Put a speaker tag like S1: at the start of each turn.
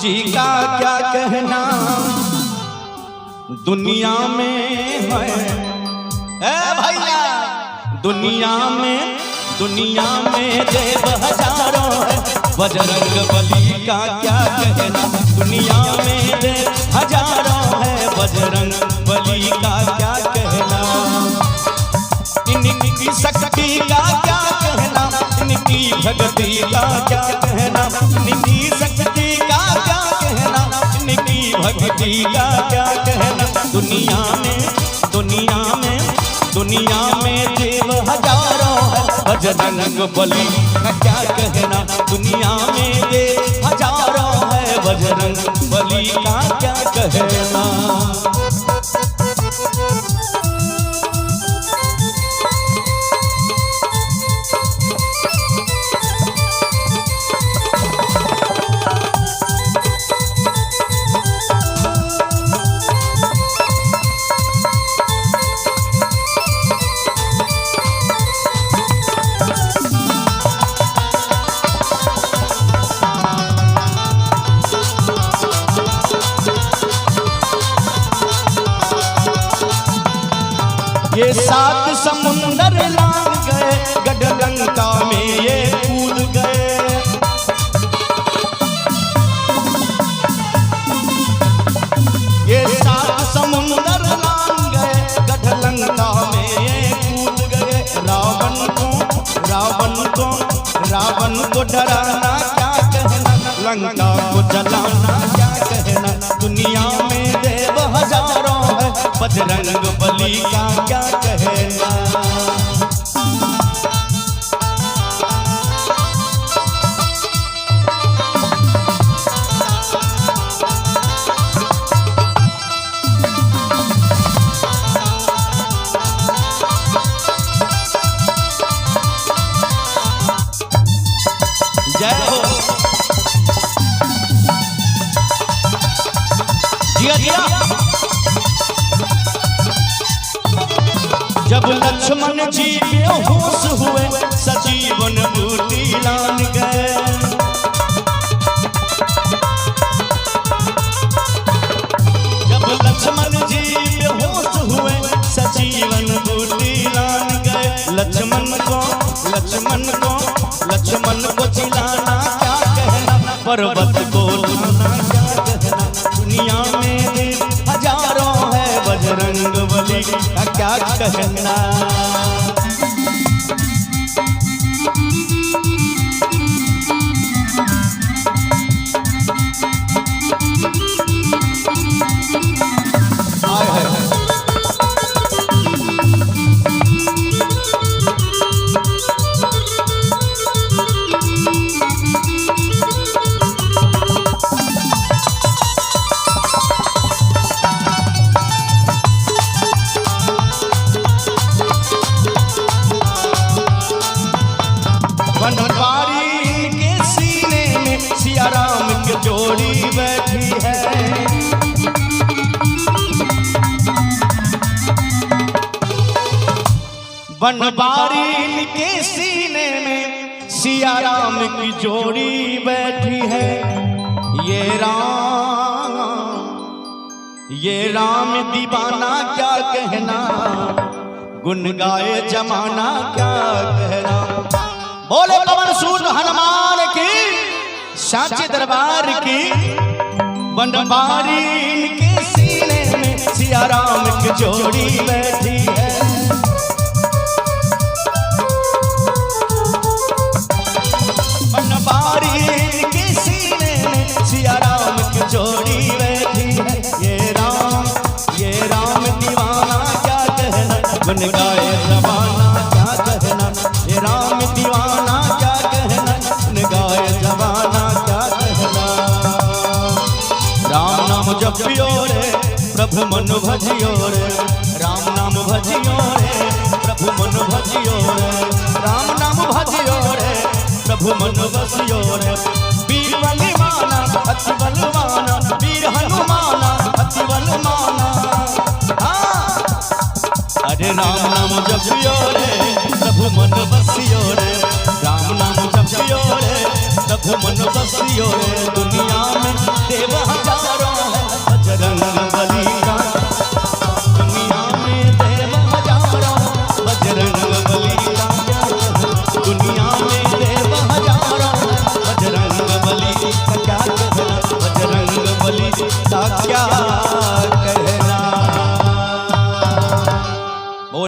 S1: जी का क्या कहना दुनिया में है। ए भैया दुनिया में देव हजारों है, बजरंग बली का क्या कहना। दुनिया में देव हजारों है, बजरंग बली का क्या कहना। इनकी शक्ति का क्या कहना, इनकी भक्ति का क्या कहना। इनकी शक्ति का क्या कहना, इनकी भक्ति का क्या कहना। दुनिया में देव हजारों है, बजरंग बली का क्या कहना। दुनिया में देव हजारों है, बजरंग बली का क्या कहना। ये 7 समुंदर लांग गए, गढ़लंका में ये कूद गए। ये 7 समुंदर लांग गए, गढ़लंका में ये कूद गए। रावण को डराना क्या कहना, लंका को जलाना क्या कहना। दुनिया में देव हजारों है, बजरंग बली का क्या कहना। जय हो जिया जिया। जब लक्ष्मण जी बेहोश हुए, सजीवन बूटी लान गए। जब लक्ष्मण जी बेहोश हुए, सजीवन बूटी लान गए। लक्ष्मण को जिलाना क्या कहना, पर्वत को लाना क्या कहना। दुनिया में देव हजारों है, बजरंग बली का क्या कहना। बनवारी के सीने में सिया राम की जोड़ी बैठी है। बनवारी के सीने में सिया राम की जोड़ी बैठी है। ये राम दीवाना क्या कहना, गुन गाए जमाना क्या कहना। बोले पवन सूत हनुमान की, सांची दरबार की। बनवारी के सीने में सिया राम की जोड़ी बैठी है। बनवारी के सीने में सिया राम की जोड़ी बैठी है। ये राम दीवाना क्या कहना, गुन गाए जमाना क्या कहना। ये राम दीवाना क्या कहना, गुन गाए जमाना क्या कहना। राम नाम जपियो रे, प्रभु मन भजियो रे। राम नाम भजियो रे, प्रभु मन भजियो रे। राम नाम भजियो रे, प्रभु मन बसियो रे। वीर बलवाना अति बलवाना, वीर हनुमाना अति बलवाना। अरे राम नाम जपियो रे, प्रभु मन बसियो रे। राम नाम जपियो रे, प्रभु मन बसियो रे। दुनिया में साक्षात